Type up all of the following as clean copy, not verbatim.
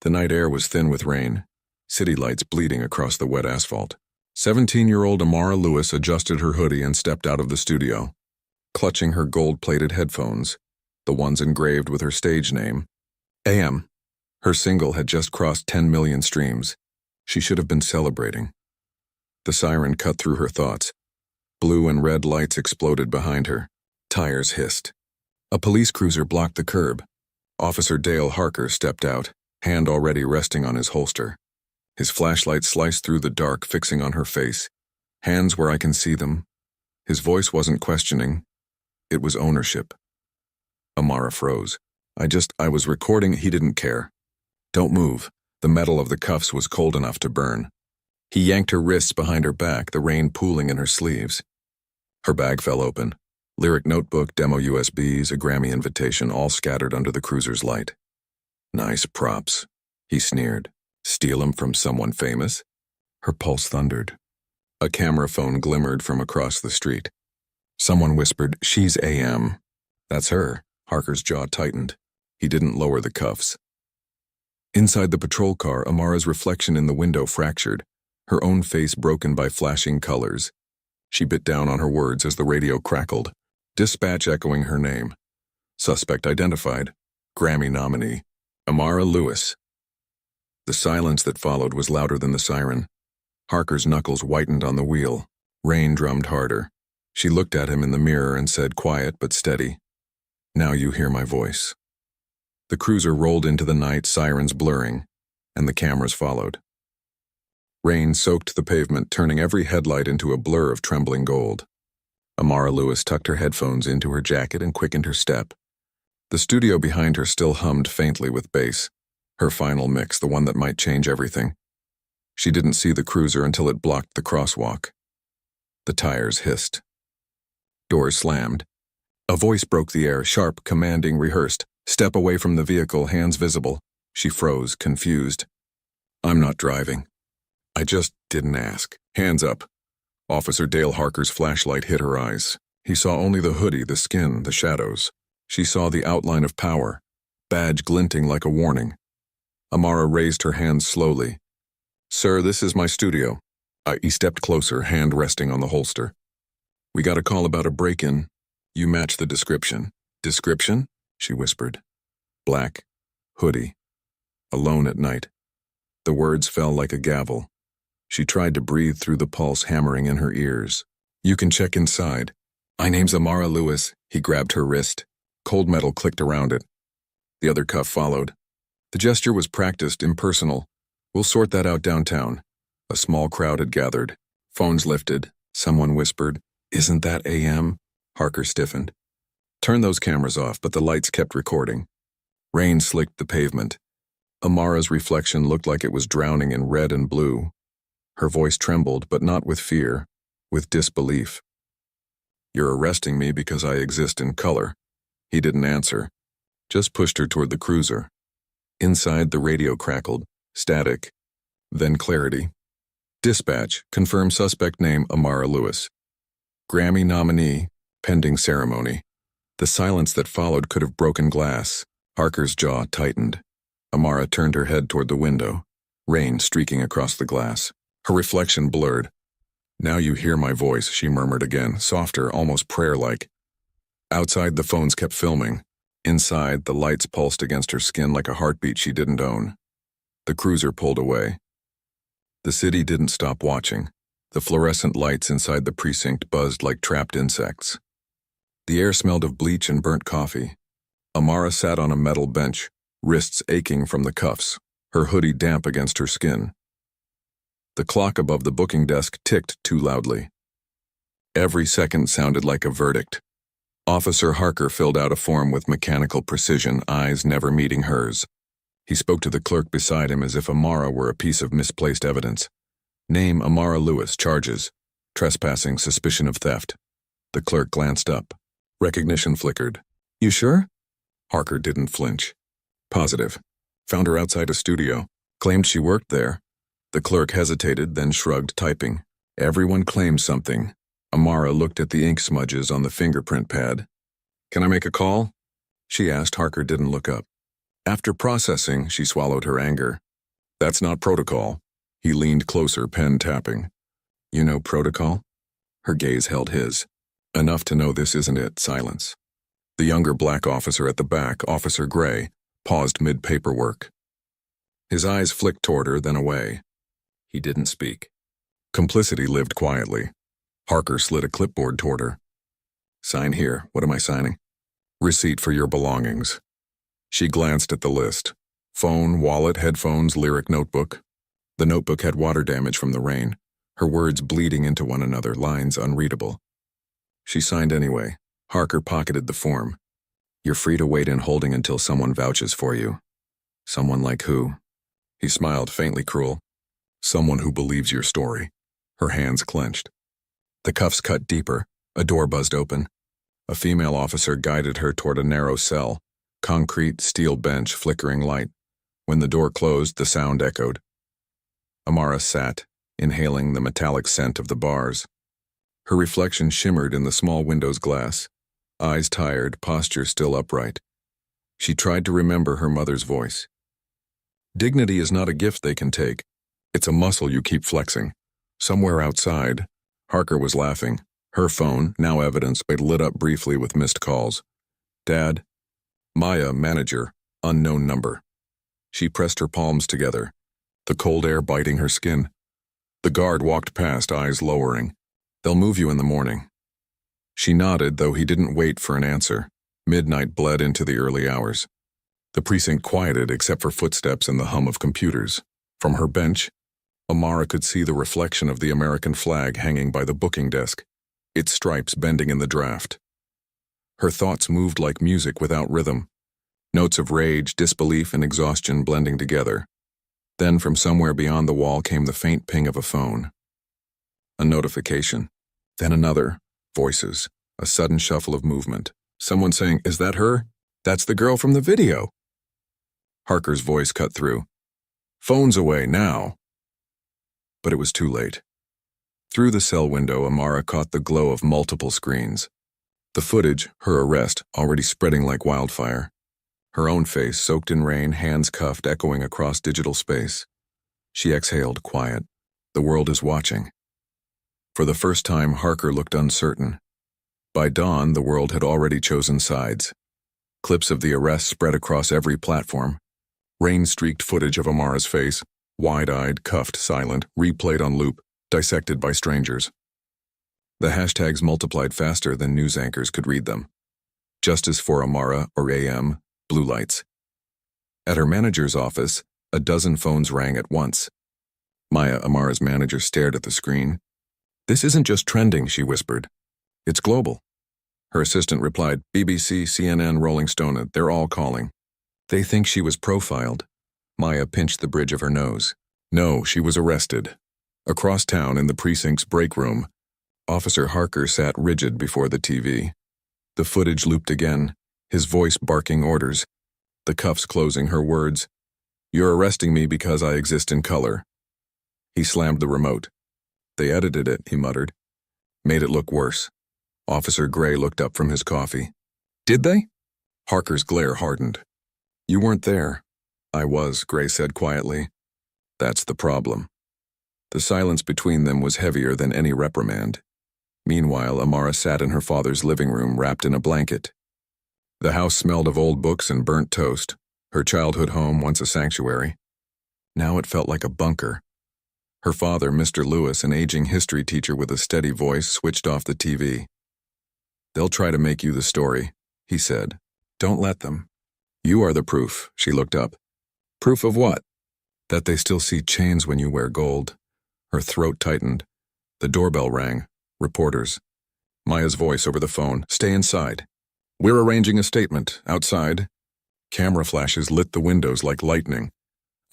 The night air was thin with rain, city lights bleeding across the wet asphalt. 17-year-old Amara Lewis adjusted her hoodie and stepped out of the studio, clutching her gold-plated headphones, the ones engraved with her stage name. AM. Her single had just crossed 10 million streams. She should have been celebrating. The siren cut through her thoughts. Blue and red lights exploded behind her. Tires hissed. A police cruiser blocked the curb. Officer Dale Harker stepped out, hand already resting on his holster. His flashlight sliced through the dark, fixing on her face. Hands where I can see them. His voice wasn't questioning. It was ownership. Amara froze. I was recording. He didn't care. Don't move. The metal of the cuffs was cold enough to burn. He yanked her wrists behind her back, the rain pooling in her sleeves. Her bag fell open. Lyric notebook, demo USBs, a Grammy invitation, all scattered under the cruiser's light. Nice props, he sneered. Steal 'em from someone famous? Her pulse thundered. A camera phone glimmered from across the street. Someone whispered, "She's AM." That's her. Harker's jaw tightened. He didn't lower the cuffs. Inside the patrol car, Amara's reflection in the window fractured, her own face broken by flashing colors. She bit down on her words as the radio crackled, dispatch echoing her name. Suspect identified. Grammy nominee. Amara Lewis. The silence that followed was louder than the siren. Harker's knuckles whitened on the wheel. Rain drummed harder. She looked at him in the mirror and said, quiet but steady, "Now you hear my voice." The cruiser rolled into the night, sirens blurring, and the cameras followed. Rain soaked the pavement, turning every headlight into a blur of trembling gold. Amara Lewis tucked her headphones into her jacket and quickened her step. The studio behind her still hummed faintly with bass, her final mix, the one that might change everything. She didn't see the cruiser until it blocked the crosswalk. The tires hissed. Doors slammed. A voice broke the air, sharp, commanding, rehearsed. Step away from the vehicle, hands visible. She froze, confused. "I'm not driving." "I just didn't ask." "Hands up." Officer Dale Harker's flashlight hit her eyes. He saw only the hoodie, the skin, the shadows. She saw the outline of power, badge glinting like a warning. Amara raised her hands slowly. "Sir, this is my studio." He stepped closer, hand resting on the holster. "We got a call about a break-in. You match the description." "Description?" she whispered. "Black, hoodie, alone at night." The words fell like a gavel. She tried to breathe through the pulse hammering in her ears. "You can check inside." "My name's Amara Lewis." He grabbed her wrist. Cold metal clicked around it. The other cuff followed. The gesture was practiced, impersonal. "We'll sort that out downtown." A small crowd had gathered. Phones lifted. Someone whispered, "Isn't that AM?" Harker stiffened. "Turn those cameras off," but the lights kept recording. Rain slicked the pavement. Amara's reflection looked like it was drowning in red and blue. Her voice trembled, but not with fear, with disbelief. "You're arresting me because I exist in color." He didn't answer, just pushed her toward the cruiser. Inside, the radio crackled, static, then clarity. "Dispatch, confirm suspect name Amara Lewis. Grammy nominee, pending ceremony." The silence that followed could have broken glass. Harker's jaw tightened. Amara turned her head toward the window, rain streaking across the glass. Her reflection blurred. "Now you hear my voice," she murmured again, softer, almost prayer-like. Outside, the phones kept filming. Inside, the lights pulsed against her skin like a heartbeat she didn't own. The cruiser pulled away. The city didn't stop watching. The fluorescent lights inside the precinct buzzed like trapped insects. The air smelled of bleach and burnt coffee. Amara sat on a metal bench, wrists aching from the cuffs, her hoodie damp against her skin. The clock above the booking desk ticked too loudly. Every second sounded like a verdict. Officer Harker filled out a form with mechanical precision, eyes never meeting hers. He spoke to the clerk beside him as if Amara were a piece of misplaced evidence. Name Amara Lewis, charges: trespassing, suspicion of theft. The clerk glanced up. Recognition flickered. "You sure?" Harker didn't flinch. "Positive. Found her outside a studio. Claimed she worked there." The clerk hesitated, then shrugged, typing. "Everyone claims something." Amara looked at the ink smudges on the fingerprint pad. "Can I make a call?" she asked. Harker didn't look up. After processing, she swallowed her anger. That's not protocol. He leaned closer, pen tapping. You know protocol? Her gaze held his. Enough to know this isn't it. Silence. The younger black officer at the back, Officer Gray, paused mid-paperwork. His eyes flicked toward her, then away. He didn't speak. Complicity lived quietly. Harker slid a clipboard toward her. Sign here. What am I signing? Receipt for your belongings. She glanced at the list. Phone, wallet, headphones, lyric notebook. The notebook had water damage from the rain, her words bleeding into one another, lines unreadable. She signed anyway. Harker pocketed the form. You're free to wait in holding until someone vouches for you. Someone like who? He smiled, faintly cruel. Someone who believes your story. Her hands clenched. The cuffs cut deeper. A door buzzed open. A female officer guided her toward a narrow cell. Concrete, steel bench, flickering light. When the door closed, the sound echoed. Amara sat, inhaling the metallic scent of the bars. Her reflection shimmered in the small window's glass. Eyes tired, posture still upright. She tried to remember her mother's voice. Dignity is not a gift they can take. It's a muscle you keep flexing. Somewhere outside, Harker was laughing. Her phone, now evidence, but lit up briefly with missed calls. Dad. Maya, manager, unknown number. She pressed her palms together, the cold air biting her skin. The guard walked past, eyes lowering. They'll move you in the morning. She nodded, though he didn't wait for an answer. Midnight bled into the early hours. The precinct quieted except for footsteps and the hum of computers. From her bench, Amara could see the reflection of the American flag hanging by the booking desk, its stripes bending in the draft. Her thoughts moved like music without rhythm, notes of rage, disbelief, and exhaustion blending together. Then from somewhere beyond the wall came the faint ping of a phone. A notification. Then another. Voices. A sudden shuffle of movement. Someone saying, "Is that her? That's the girl from the video." Harker's voice cut through. "Phone's away now." But it was too late. Through the cell window, Amara caught the glow of multiple screens. The footage, her arrest, already spreading like wildfire. Her own face, soaked in rain, hands cuffed, echoing across digital space. She exhaled, quiet. The world is watching. For the first time, Harker looked uncertain. By dawn, the world had already chosen sides. Clips of the arrest spread across every platform. Rain-streaked footage of Amara's face, wide-eyed, cuffed, silent, replayed on loop, dissected by strangers. The hashtags multiplied faster than news anchors could read them. Justice for Amara, or AM, blue lights. At her manager's office, a dozen phones rang at once. Maya, Amara's manager, stared at the screen. "This isn't just trending," she whispered. "It's global." Her assistant replied, "BBC, CNN, Rolling Stone, they're all calling. They think she was profiled." Maya pinched the bridge of her nose. No, she was arrested. Across town in the precinct's break room, Officer Harker sat rigid before the TV. The footage looped again, his voice barking orders, the cuffs closing her words. "You're arresting me because I exist in color." He slammed the remote. "They edited it," he muttered. "Made it look worse." Officer Gray looked up from his coffee. "Did they?" Harker's glare hardened. "You weren't there." "I was," Gray said quietly. "That's the problem." The silence between them was heavier than any reprimand. Meanwhile, Amara sat in her father's living room, wrapped in a blanket. The house smelled of old books and burnt toast, her childhood home once a sanctuary. Now it felt like a bunker. Her father, Mr. Lewis, an aging history teacher with a steady voice, switched off the TV. "They'll try to make you the story," he said. "Don't let them. You are the proof." She looked up. "Proof of what?" "That they still see chains when you wear gold." Her throat tightened. The doorbell rang. Reporters. Maya's voice over the phone. "Stay inside. We're arranging a statement. Outside." Camera flashes lit the windows like lightning.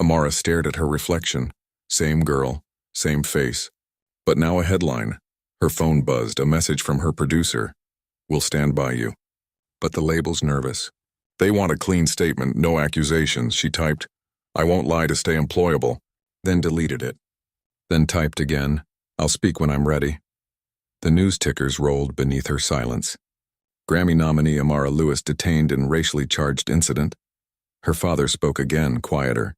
Amara stared at her reflection. Same girl, same face. But now a headline. Her phone buzzed, a message from her producer. "We'll stand by you." But the label's nervous. "They want a clean statement, no accusations," she typed. "I won't lie to stay employable." Then deleted it. Then typed again. "I'll speak when I'm ready." The news tickers rolled beneath her silence. Grammy nominee Amara Lewis detained in racially charged incident. Her father spoke again, quieter.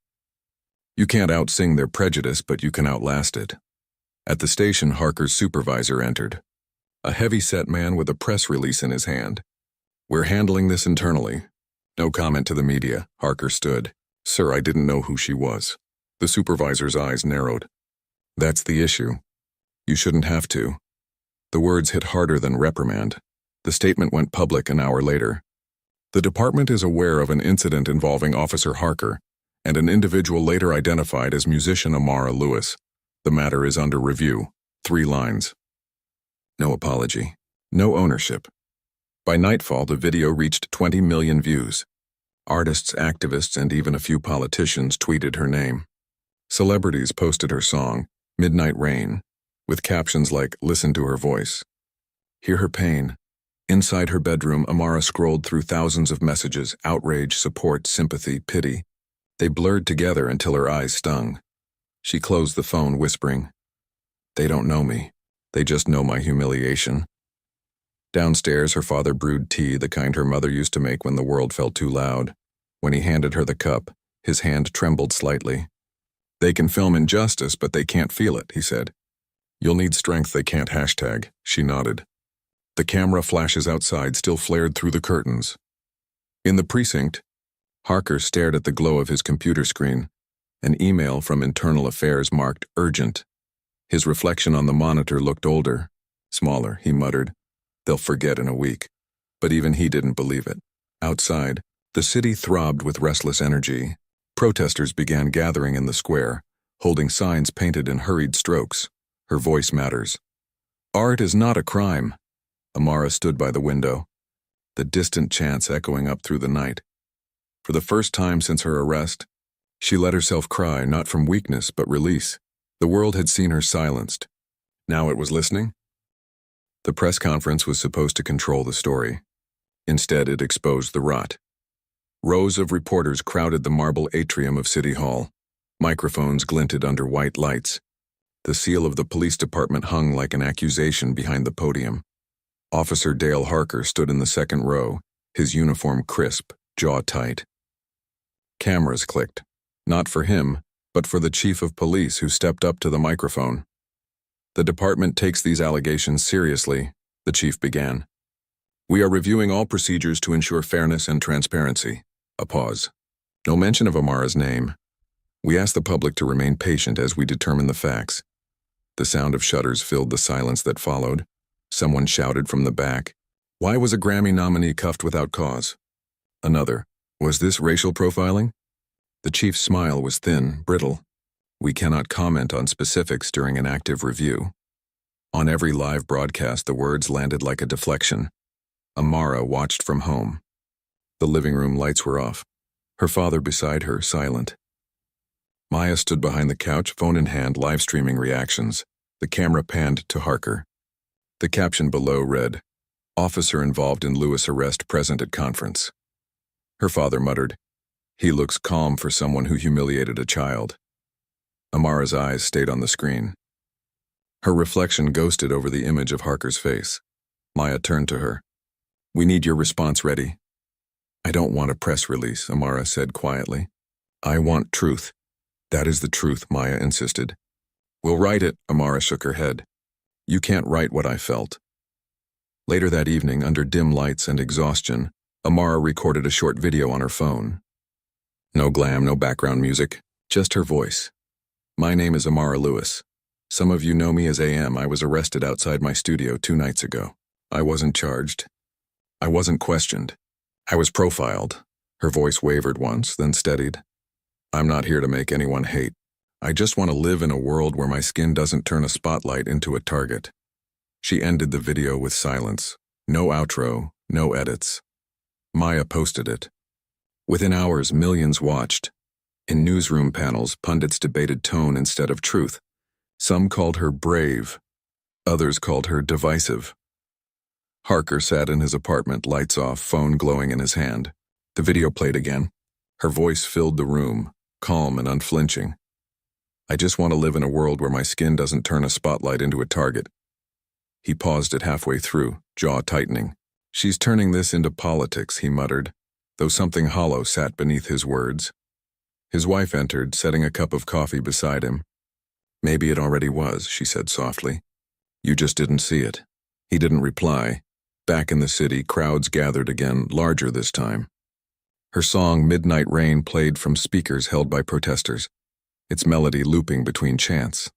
You can't outsing their prejudice, but you can outlast it. At the station, Harker's supervisor entered. A heavy-set man with a press release in his hand. We're handling this internally. No comment to the media. Harker stood. Sir, I didn't know who she was. The supervisor's eyes narrowed. That's the issue. You shouldn't have to. The words hit harder than reprimand. The statement went public an hour later. The department is aware of an incident involving Officer Harker and an individual later identified as musician Amara Lewis. The matter is under review. 3 lines. No apology. No ownership. By nightfall, the video reached 20 million views. Artists, activists, and even a few politicians tweeted her name. Celebrities posted her song, Midnight Rain, with captions like, "Listen to her voice." Hear her pain. Inside her bedroom, Amara scrolled through thousands of messages, outrage, support, sympathy, pity. They blurred together until her eyes stung. She closed the phone, whispering, "They don't know me. They just know my humiliation." Downstairs, her father brewed tea, the kind her mother used to make when the world felt too loud. When he handed her the cup, his hand trembled slightly. "They can film injustice, but they can't feel it," he said. "You'll need strength they can't hashtag," she nodded. The camera flashes outside still flared through the curtains. In the precinct, Harker stared at the glow of his computer screen. An email from Internal Affairs marked urgent. His reflection on the monitor looked older, smaller, he muttered. They'll forget in a week. But even he didn't believe it. Outside, the city throbbed with restless energy. Protesters began gathering in the square, holding signs painted in hurried strokes. Her voice matters. Art is not a crime. Amara stood by the window, the distant chants echoing up through the night. For the first time since her arrest, she let herself cry, not from weakness but release. The world had seen her silenced. Now it was listening. The press conference was supposed to control the story. Instead, it exposed the rot. Rows of reporters crowded the marble atrium of City Hall. Microphones glinted under white lights. The seal of the police department hung like an accusation behind the podium. Officer Dale Harker stood in the second row, his uniform crisp, jaw tight. Cameras clicked, not for him, but for the chief of police who stepped up to the microphone. The department takes these allegations seriously, the chief began. We are reviewing all procedures to ensure fairness and transparency. A pause. No mention of Amara's name. We ask the public to remain patient as we determine the facts. The sound of shutters filled the silence that followed. Someone shouted from the back, "Why was a Grammy nominee cuffed without cause?" Another, "Was this racial profiling?" The chief's smile was thin, brittle. We cannot comment on specifics during an active review. On every live broadcast, the words landed like a deflection. Amara watched from home. The living room lights were off. Her father beside her, silent. Maya stood behind the couch, phone in hand, live streaming reactions. The camera panned to Harker. The caption below read, "Officer involved in Lewis arrest present at conference." Her father muttered, "He looks calm for someone who humiliated a child." Amara's eyes stayed on the screen. Her reflection ghosted over the image of Harker's face. Maya turned to her. "We need your response ready." "I don't want a press release," Amara said quietly. "I want truth." "That is the truth," Maya insisted. "We'll write it," Amara shook her head. "You can't write what I felt." Later that evening, under dim lights and exhaustion, Amara recorded a short video on her phone. No glam, no background music, just her voice. "My name is Amara Lewis. Some of you know me as AM. I was arrested outside my studio 2 nights ago. I wasn't charged. I wasn't questioned. I was profiled." Her voice wavered once, then steadied. "I'm not here to make anyone hate. I just want to live in a world where my skin doesn't turn a spotlight into a target." She ended the video with silence. No outro, no edits. Maya posted it. Within hours, millions watched. In newsroom panels, pundits debated tone instead of truth. Some called her brave. Others called her divisive. Harker sat in his apartment, lights off, phone glowing in his hand. The video played again. Her voice filled the room, calm and unflinching. "I just want to live in a world where my skin doesn't turn a spotlight into a target." He paused it halfway through, jaw tightening. "She's turning this into politics," he muttered. though something hollow sat beneath his words. His wife entered, setting a cup of coffee beside him. "Maybe it already was," she said softly. "You just didn't see it." He didn't reply. Back in the city, crowds gathered again, larger this time. Her song, Midnight Rain, played from speakers held by protesters, its melody looping between chants.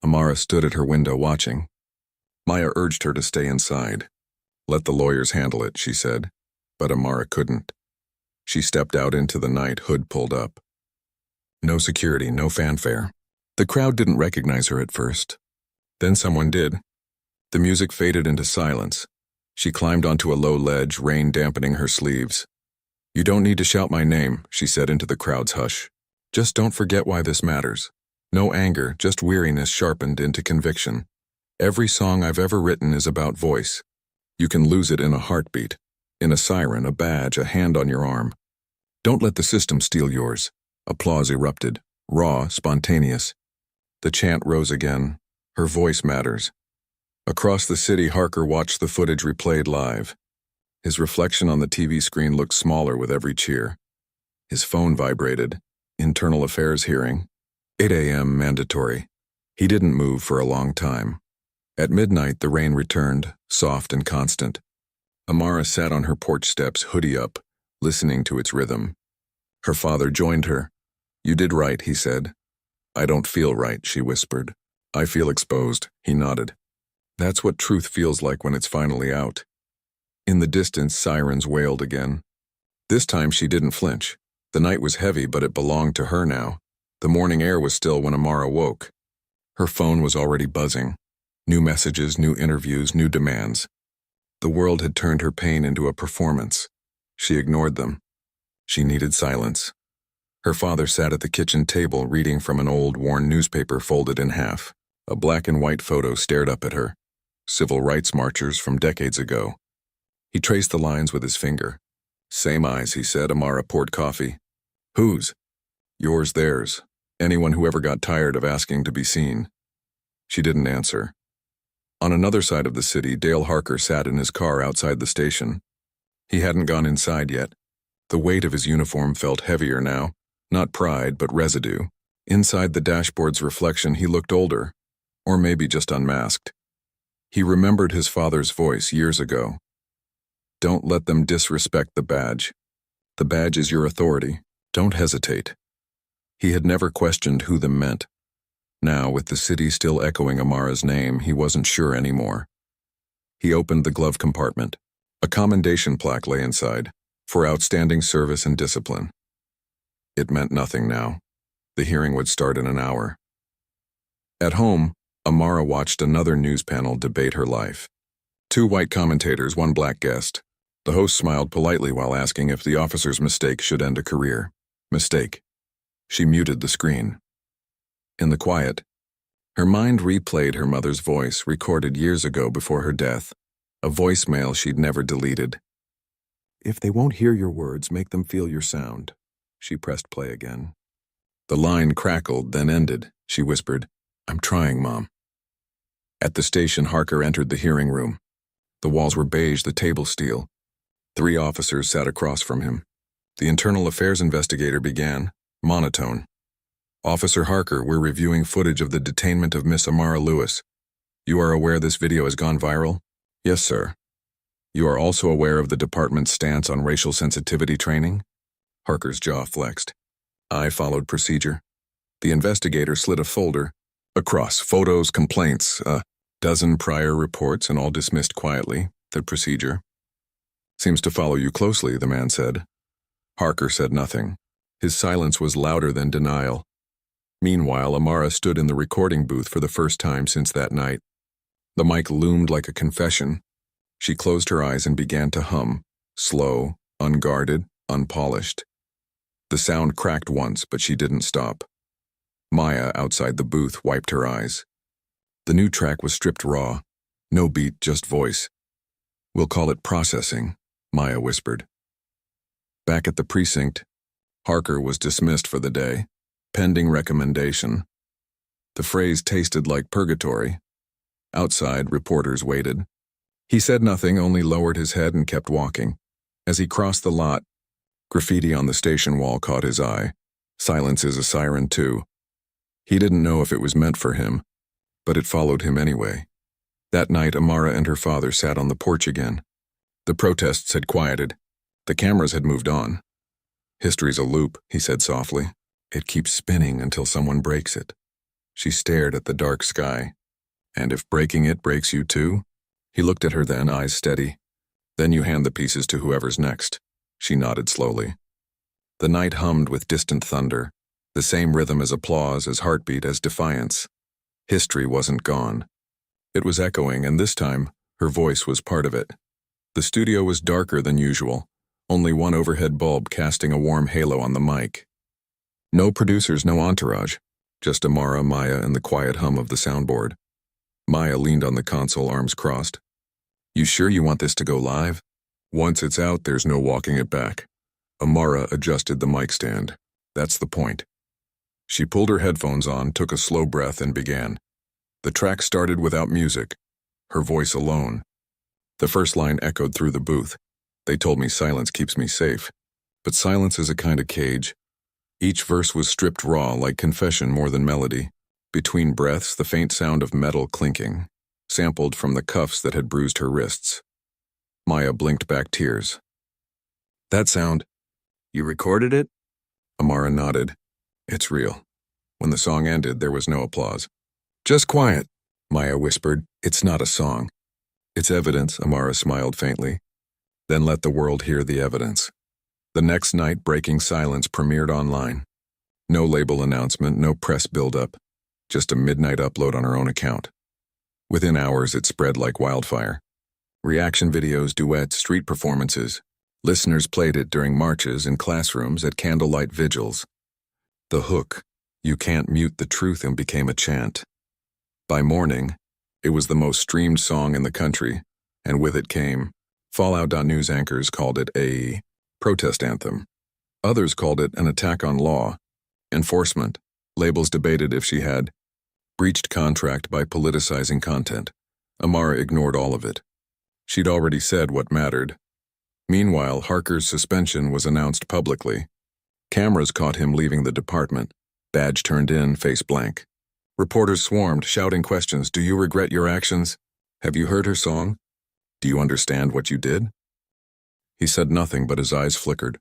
Amara stood at her window watching. Maya urged her to stay inside. "Let the lawyers handle it," she said, but Amara couldn't. She stepped out into the night, hood pulled up. No security, no fanfare. The crowd didn't recognize her at first. Then someone did. The music faded into silence. She climbed onto a low ledge, rain dampening her sleeves. "You don't need to shout my name," she said into the crowd's hush. "Just don't forget why this matters." No anger, just weariness sharpened into conviction. "Every song I've ever written is about voice. You can lose it in a heartbeat, in a siren, a badge, a hand on your arm. Don't let the system steal yours." Applause erupted, raw, spontaneous. The chant rose again. Her voice matters. Across the city, Harker watched the footage replayed live. His reflection on the TV screen looked smaller with every cheer. His phone vibrated. Internal Affairs hearing. 8 a.m. mandatory. He didn't move for a long time. At midnight, the rain returned, soft and constant. Amara sat on her porch steps, hoodie up, listening to its rhythm. Her father joined her. "You did right," he said. "I don't feel right," she whispered. "I feel exposed," he nodded. That's what truth feels like when it's finally out. In the distance, sirens wailed again. This time she didn't flinch. The night was heavy, but it belonged to her now. The morning air was still when Amara woke. Her phone was already buzzing. New messages, new interviews, new demands. The world had turned her pain into a performance. She ignored them. She needed silence. Her father sat at the kitchen table reading from an old, worn newspaper folded in half. A black and white photo stared up at her. Civil rights marchers from decades ago. He traced the lines with his finger. "Same eyes," he said. Amara poured coffee. "Whose?" "Yours, theirs. Anyone who ever got tired of asking to be seen." She didn't answer. On another side of the city, Dale Harker sat in his car outside the station. He hadn't gone inside yet. The weight of his uniform felt heavier now, not pride, but residue. Inside the dashboard's reflection, he looked older, or maybe just unmasked. He remembered his father's voice years ago. "Don't let them disrespect the badge. The badge is your authority. Don't hesitate." He had never questioned who them meant. Now, with the city still echoing Amara's name, he wasn't sure anymore. He opened the glove compartment. A commendation plaque lay inside, for outstanding service and discipline. It meant nothing now. The hearing would start in an hour. At home, Amara watched another news panel debate her life. 2 white commentators, 1 black guest. The host smiled politely while asking if the officer's mistake should end a career. Mistake. She muted the screen. In the quiet, her mind replayed her mother's voice, recorded years ago before her death, a voicemail she'd never deleted. "If they won't hear your words, make them feel your sound." She pressed play again. The line crackled, then ended. She whispered, "I'm trying, Mom." At the station, Harker entered the hearing room. The walls were beige, the table steel. 3 officers sat across from him. The Internal Affairs investigator began, monotone. "Officer Harker, we're reviewing footage of the detainment of Miss Amara Lewis. You are aware this video has gone viral?" "Yes, sir." "You are also aware of the department's stance on racial sensitivity training?" Harker's jaw flexed. "I followed procedure." The investigator slid a folder across photos, complaints, a dozen prior reports, and all dismissed quietly. "The procedure seems to follow you closely," the man said. Harker said nothing. His silence was louder than denial. Meanwhile, Amara stood in the recording booth for the first time since that night. The mic loomed like a confession. She closed her eyes and began to hum, slow, unguarded, unpolished. The sound cracked once, but she didn't stop. Maya, outside the booth, wiped her eyes. The new track was stripped raw. No beat, just voice. "We'll call it processing," Maya whispered. Back at the precinct, Harker was dismissed for the day, pending recommendation. The phrase tasted like purgatory. Outside, reporters waited. He said nothing, only lowered his head and kept walking. As he crossed the lot, Graffiti on the station wall caught his eye. Silence is a siren too. He didn't know if it was meant for him, but it followed him anyway. That night, Amara and her father sat on the porch again. The protests had quieted. The cameras had moved on. "History's a loop," he said softly. "It keeps spinning until someone breaks it." She stared at the dark sky. "And if breaking it breaks you too?" He looked at her then, eyes steady. "Then you hand the pieces to whoever's next." She nodded slowly. The night hummed with distant thunder, the same rhythm as applause, as heartbeat, as defiance. History wasn't gone. It was echoing, and this time, her voice was part of it. The studio was darker than usual, only one overhead bulb casting a warm halo on the mic. No producers, no entourage, just Amara, Maya, and the quiet hum of the soundboard. Maya leaned on the console, arms crossed. "You sure you want this to go live?" "Once it's out, there's no walking it back." Amara adjusted the mic stand. "That's the point." She pulled her headphones on, took a slow breath, and began. The track started without music, her voice alone. The first line echoed through the booth. "They told me silence keeps me safe. But silence is a kind of cage." Each verse was stripped raw, like confession more than melody. Between breaths, the faint sound of metal clinking, sampled from the cuffs that had bruised her wrists. Maya blinked back tears. "That sound, you recorded it?" Amara nodded. "It's real." When the song ended, there was no applause. "Just quiet," Maya whispered. "It's not a song." "It's evidence," Amara smiled faintly. "Then let the world hear the evidence." The next night, Breaking Silence premiered online. No label announcement, no press build-up, just a midnight upload on her own account. Within hours, it spread like wildfire. Reaction videos, duets, street performances. Listeners played it during marches, in classrooms, at candlelight vigils. The hook, "You can't mute the truth," and became a chant. By morning, it was the most streamed song in the country, and with it came, Fallout.news anchors called it a protest anthem. Others called it an attack on law, enforcement. Labels debated if she had breached contract by politicizing content. Amara ignored all of it. She'd already said what mattered. Meanwhile, Harker's suspension was announced publicly. Cameras caught him leaving the department, badge turned in, face blank. Reporters swarmed, shouting questions. "Do you regret your actions? Have you heard her song? Do you understand what you did?" He said nothing, but his eyes flickered.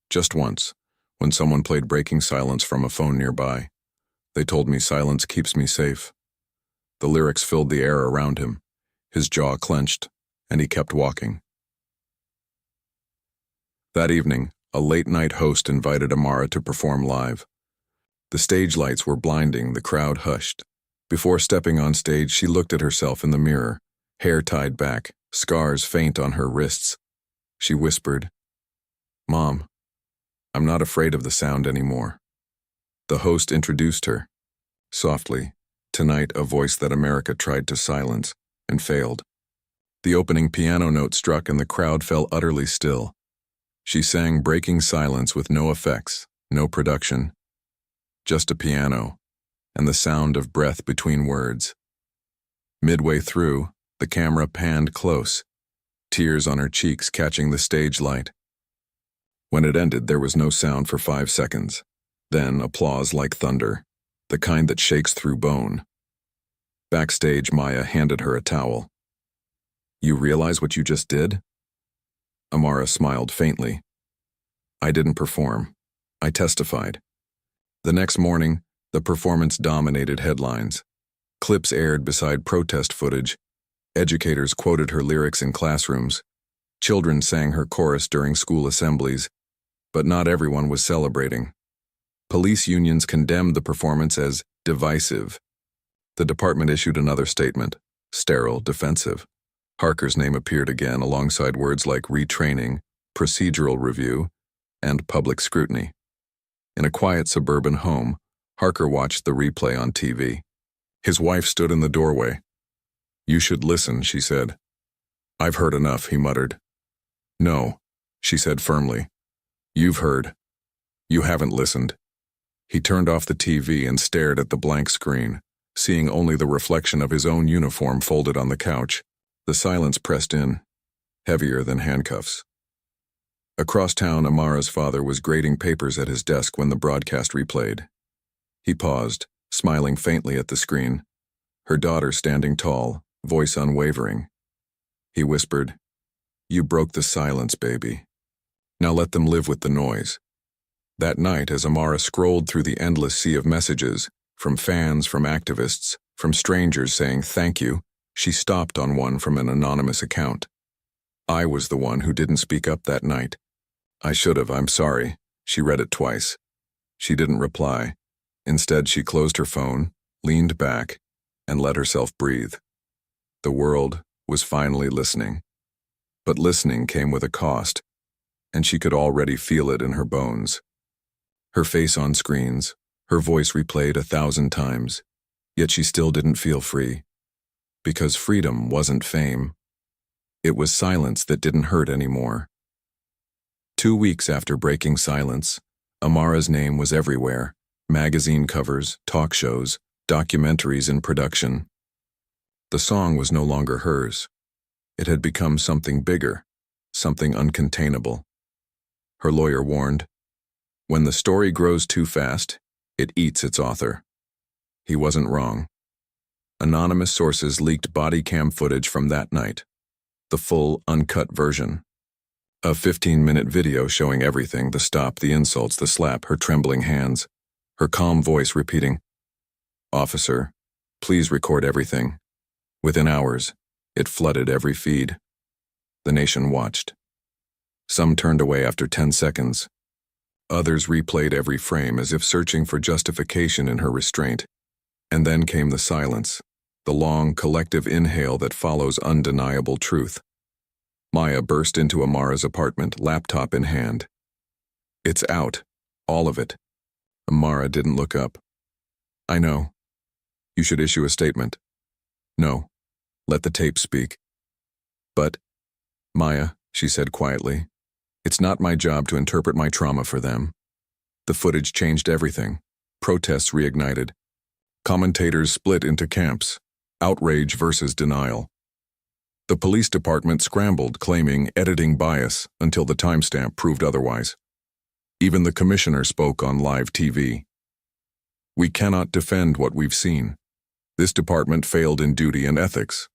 Just once, when someone played Breaking Silence from a phone nearby. "They told me silence keeps me safe." The lyrics filled the air around him. His jaw clenched, and he kept walking. That evening, a late-night host invited Amara to perform live. The stage lights were blinding, the crowd hushed. Before stepping on stage, she looked at herself in the mirror, hair tied back, scars faint on her wrists. She whispered, "Mom, I'm not afraid of the sound anymore." The host introduced her. Softly, tonight a voice that America tried to silence, and failed. The opening piano note struck and the crowd fell utterly still. She sang Breaking Silence with no effects, no production. Just a piano, and the sound of breath between words. Midway through, the camera panned close, tears on her cheeks catching the stage light. When it ended, there was no sound for 5 seconds. Then applause like thunder, the kind that shakes through bone. Backstage, Maya handed her a towel. "You realize what you just did?" Amara smiled faintly. "I didn't perform. I testified." The next morning, the performance dominated headlines. Clips aired beside protest footage. Educators quoted her lyrics in classrooms. Children sang her chorus during school assemblies. But not everyone was celebrating. Police unions condemned the performance as divisive. The department issued another statement, sterile, defensive. Harker's name appeared again alongside words like retraining, procedural review, and public scrutiny. In a quiet suburban home, Harker watched the replay on TV. His wife stood in the doorway. "You should listen," she said. "I've heard enough," he muttered. "No," she said firmly. "You've heard. You haven't listened." He turned off the TV and stared at the blank screen, seeing only the reflection of his own uniform folded on the couch. The silence pressed in, heavier than handcuffs. Across town, Amara's father was grading papers at his desk when the broadcast replayed. He paused, smiling faintly at the screen, her daughter standing tall, voice unwavering. He whispered, "You broke the silence, baby. Now let them live with the noise." That night, as Amara scrolled through the endless sea of messages, from fans, from activists, from strangers saying thank you, she stopped on one from an anonymous account. "I was the one who didn't speak up that night. I should have, I'm sorry." She read it twice. She didn't reply. Instead, she closed her phone, leaned back, and let herself breathe. The world was finally listening. But listening came with a cost, and she could already feel it in her bones. Her face on screens, her voice replayed 1,000 times, yet she still didn't feel free. Because freedom wasn't fame. It was silence that didn't hurt anymore. 2 weeks after breaking silence, Amara's name was everywhere. Magazine covers, talk shows, documentaries in production. The song was no longer hers. It had become something bigger, something uncontainable. Her lawyer warned, "When the story grows too fast, it eats its author." He wasn't wrong. Anonymous sources leaked body cam footage from that night, the full, uncut version. A 15-minute video showing everything, the stop, the insults, the slap, her trembling hands, her calm voice repeating, "Officer, please record everything." Within hours, it flooded every feed. The nation watched. Some turned away after 10 seconds. Others replayed every frame as if searching for justification in her restraint. And then came the silence, the long, collective inhale that follows undeniable truth. Maya burst into Amara's apartment, laptop in hand. "It's out. All of it." Amara didn't look up. "I know. You should issue a statement." "No. Let the tape speak." "But, Maya," she said quietly, "it's not my job to interpret my trauma for them." The footage changed everything. Protests reignited. Commentators split into camps, outrage versus denial. The police department scrambled, claiming editing bias until the timestamp proved otherwise. Even the commissioner spoke on live TV. "We cannot defend what we've seen. This department failed in duty and ethics."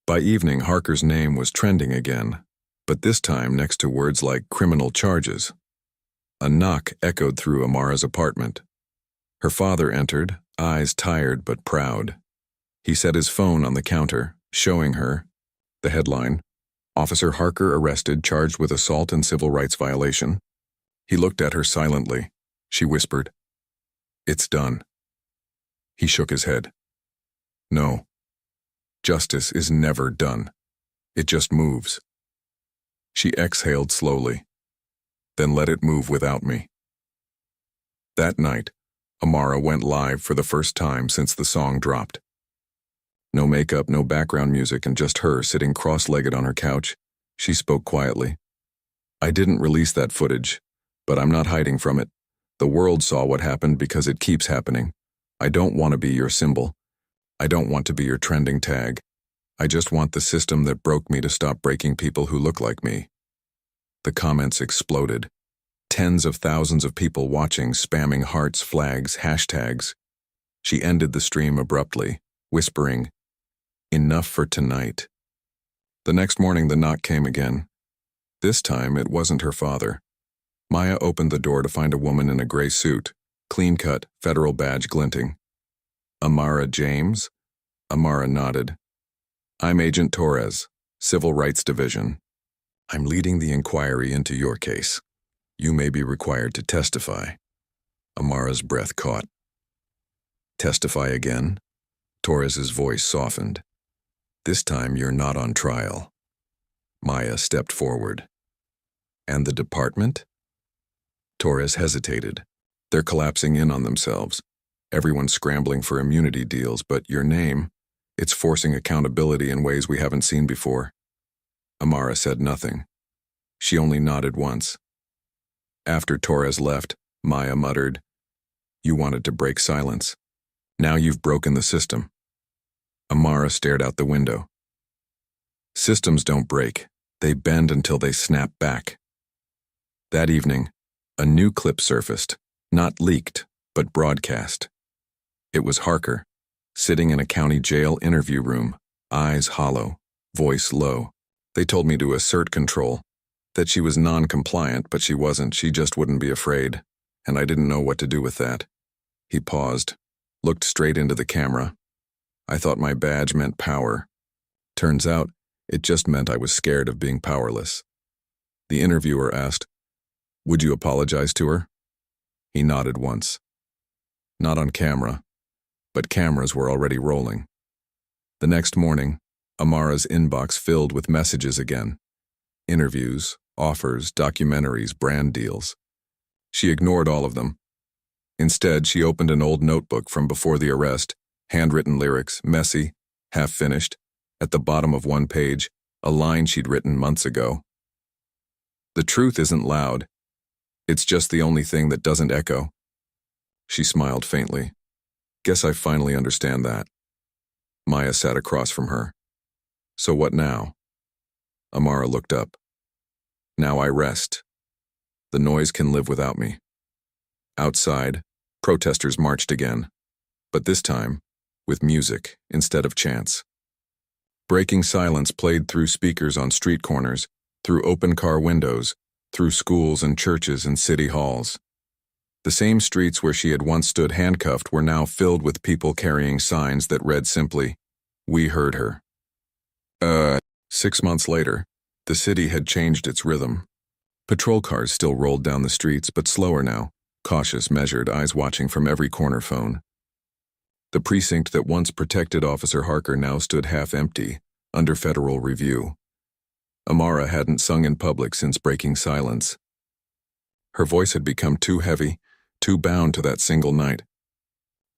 By evening, Harker's name was trending again, but this time next to words like criminal charges. A knock echoed through Amara's apartment. Her father entered, eyes tired but proud. He set his phone on the counter, showing her the headline, "Officer Harker arrested, charged with assault and civil rights violation." He looked at her silently. She whispered, "It's done." He shook his head. "No. Justice is never done. It just moves." She exhaled slowly. "Then let it move without me." That night, Amara went live for the first time since the song dropped. No makeup, no background music, and just her sitting cross-legged on her couch. She spoke quietly. "I didn't release that footage, but I'm not hiding from it. The world saw what happened because it keeps happening. I don't want to be your symbol. I don't want to be your trending tag. I just want the system that broke me to stop breaking people who look like me." The comments exploded. Tens of thousands of people watching, spamming hearts, flags, hashtags. She ended the stream abruptly, whispering, "Enough for tonight." The next morning, the knock came again. This time, it wasn't her father. Maya opened the door to find a woman in a gray suit, clean-cut, federal badge glinting. "Amara James?" Amara nodded. "I'm Agent Torres, Civil Rights Division. I'm leading the inquiry into your case. You may be required to testify." Amara's breath caught. "Testify again?" Torres's voice softened. "This time you're not on trial." Maya stepped forward. "And the department?" Torres hesitated. "They're collapsing in on themselves. Everyone's scrambling for immunity deals, but your name, it's forcing accountability in ways we haven't seen before." Amara said nothing. She only nodded once. After Torres left, Maya muttered, "You wanted to break silence. Now you've broken the system." Amara stared out the window. "Systems don't break. They bend until they snap back." That evening, a new clip surfaced, not leaked, but broadcast. It was Harker, sitting in a county jail interview room, eyes hollow, voice low. They told me to assert control, that she was non-compliant, but she wasn't, she just wouldn't be afraid, and I didn't know what to do with that. He paused, looked straight into the camera. I thought my badge meant power. Turns out, it just meant I was scared of being powerless. The interviewer asked, "Would you apologize to her?" He nodded once. Not on camera, but cameras were already rolling. The next morning, Amara's inbox filled with messages again. Interviews, offers, documentaries, brand deals. She ignored all of them. Instead, she opened an old notebook from before the arrest, handwritten lyrics, messy, half-finished. At the bottom of one page, a line she'd written months ago. "The truth isn't loud. It's just the only thing that doesn't echo." She smiled faintly. "Guess I finally understand that." Maya sat across from her. "So what now?" Amara looked up. "Now I rest. The noise can live without me." Outside, protesters marched again, but this time, with music instead of chants. Breaking silence played through speakers on street corners, through open car windows, through schools and churches and city halls. The same streets where she had once stood handcuffed were now filled with people carrying signs that read simply, "We heard her." 6 months later, the city had changed its rhythm. Patrol cars still rolled down the streets, but slower now, cautious, measured, eyes watching from every corner phone. The precinct that once protected Officer Harker now stood half-empty, under federal review. Amara hadn't sung in public since breaking silence. Her voice had become too heavy, too bound to that single night.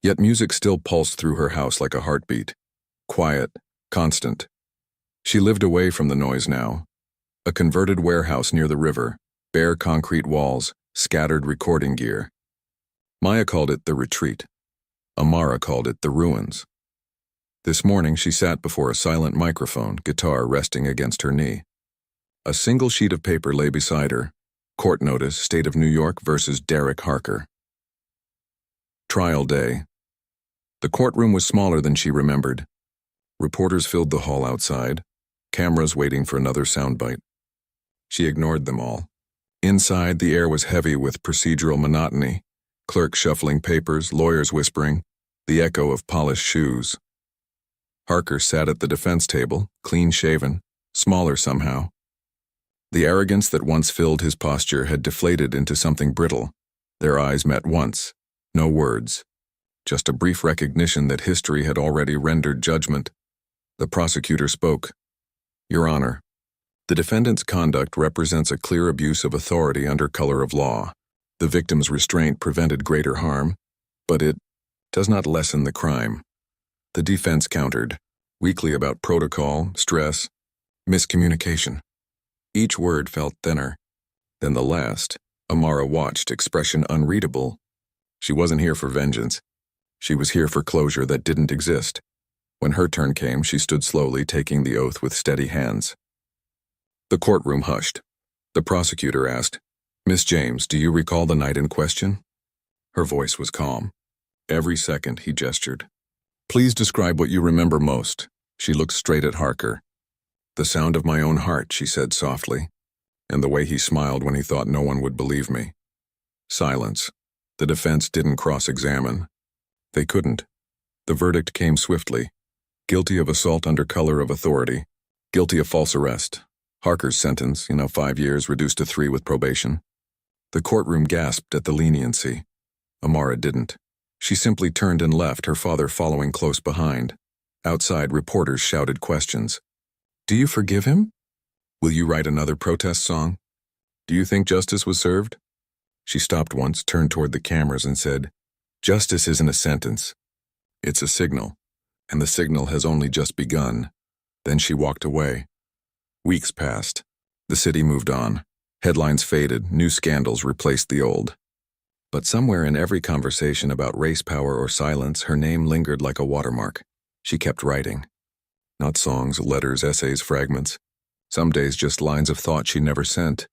Yet music still pulsed through her house like a heartbeat. Quiet, constant. She lived away from the noise now. A converted warehouse near the river, bare concrete walls, scattered recording gear. Maya called it the retreat. Amara called it the ruins. This morning she sat before a silent microphone, guitar resting against her knee. A single sheet of paper lay beside her. Court notice, State of New York versus Derek Harker. Trial day. The courtroom was smaller than she remembered. Reporters filled the hall outside, cameras waiting for another soundbite. She ignored them all. Inside, the air was heavy with procedural monotony, clerks shuffling papers, lawyers whispering, the echo of polished shoes. Harker sat at the defense table, clean-shaven, smaller somehow. The arrogance that once filled his posture had deflated into something brittle. Their eyes met once. No words. Just a brief recognition that history had already rendered judgment. The prosecutor spoke. "Your Honor, the defendant's conduct represents a clear abuse of authority under color of law. The victim's restraint prevented greater harm, but it does not lessen the crime." The defense countered, weakly about protocol, stress, miscommunication. Each word felt thinner. Then the last, Amara watched, expression unreadable. She wasn't here for vengeance. She was here for closure that didn't exist. When her turn came, she stood slowly, taking the oath with steady hands. The courtroom hushed. The prosecutor asked, "Miss James, do you recall the night in question?" Her voice was calm. Every second, he gestured. "Please describe what you remember most." She looked straight at Harker. "The sound of my own heart," she said softly, and the way he smiled when he thought no one would believe me. Silence. The defense didn't cross-examine. They couldn't. The verdict came swiftly. Guilty of assault under color of authority. Guilty of false arrest. Harker's sentence, 5 years reduced to 3 with probation. The courtroom gasped at the leniency. Amara didn't. She simply turned and left, her father following close behind. Outside, reporters shouted questions. "Do you forgive him? Will you write another protest song? Do you think justice was served?" She stopped once, turned toward the cameras and said, "Justice isn't a sentence. It's a signal, and the signal has only just begun." Then she walked away. Weeks passed. The city moved on. Headlines faded, new scandals replaced the old. But somewhere in every conversation about race, power, or silence, her name lingered like a watermark. She kept writing. Not songs, letters, essays, fragments. Some days just lines of thought she never sent.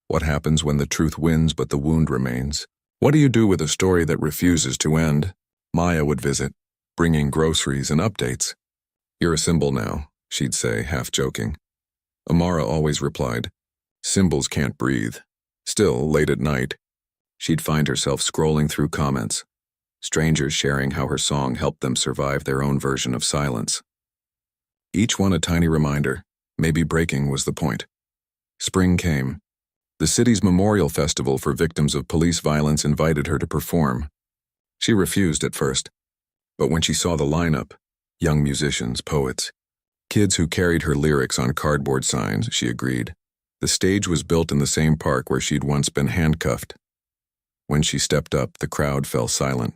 What happens when the truth wins but the wound remains? What do you do with a story that refuses to end? Maya would visit, bringing groceries and updates. You're a symbol now, she'd say, half joking. Amara always replied, symbols can't breathe. Still, late at night, she'd find herself scrolling through comments, strangers sharing how her song helped them survive their own version of silence. Each one a tiny reminder, maybe breaking was the point. Spring came. The city's memorial festival for victims of police violence invited her to perform. She refused at first, but when she saw the lineup, young musicians, poets, kids who carried her lyrics on cardboard signs, she agreed. The stage was built in the same park where she'd once been handcuffed. When she stepped up, the crowd fell silent.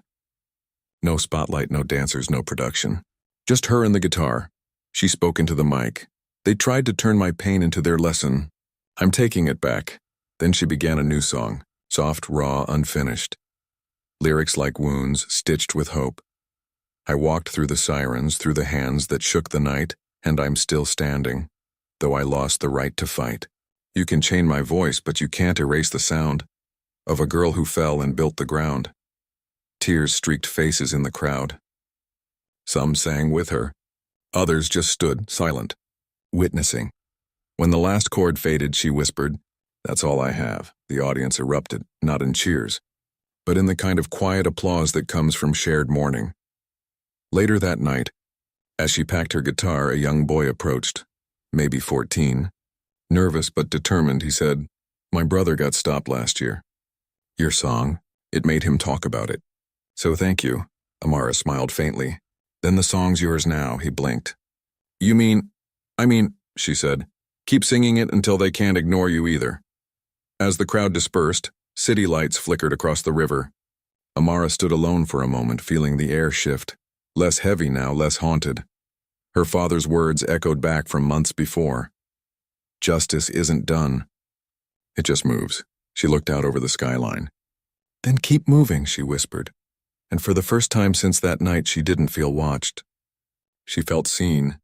No spotlight, no dancers, no production. Just her and the guitar. She spoke into the mic. They tried to turn my pain into their lesson. I'm taking it back. Then she began a new song, soft, raw, unfinished. Lyrics like wounds, stitched with hope. I walked through the sirens, through the hands that shook the night, and I'm still standing, though I lost the right to fight. You can chain my voice, but you can't erase the sound of a girl who fell and built the ground. Tears streaked faces in the crowd. Some sang with her. Others just stood, silent, witnessing. When the last chord faded, she whispered, "That's all I have." The audience erupted, not in cheers, but in the kind of quiet applause that comes from shared mourning. Later that night, as she packed her guitar, a young boy approached, maybe 14. Nervous but determined, he said, "My brother got stopped last year. Your song, it made him talk about it. So thank you." Amara smiled faintly. "Then the song's yours now," he blinked. I mean, she said, "keep singing it until they can't ignore you either." As the crowd dispersed, city lights flickered across the river. Amara stood alone for a moment, feeling the air shift, less heavy now, less haunted. Her father's words echoed back from months before. Justice isn't done. It just moves. She looked out over the skyline. "Then keep moving," she whispered. And for the first time since that night, she didn't feel watched. She felt seen,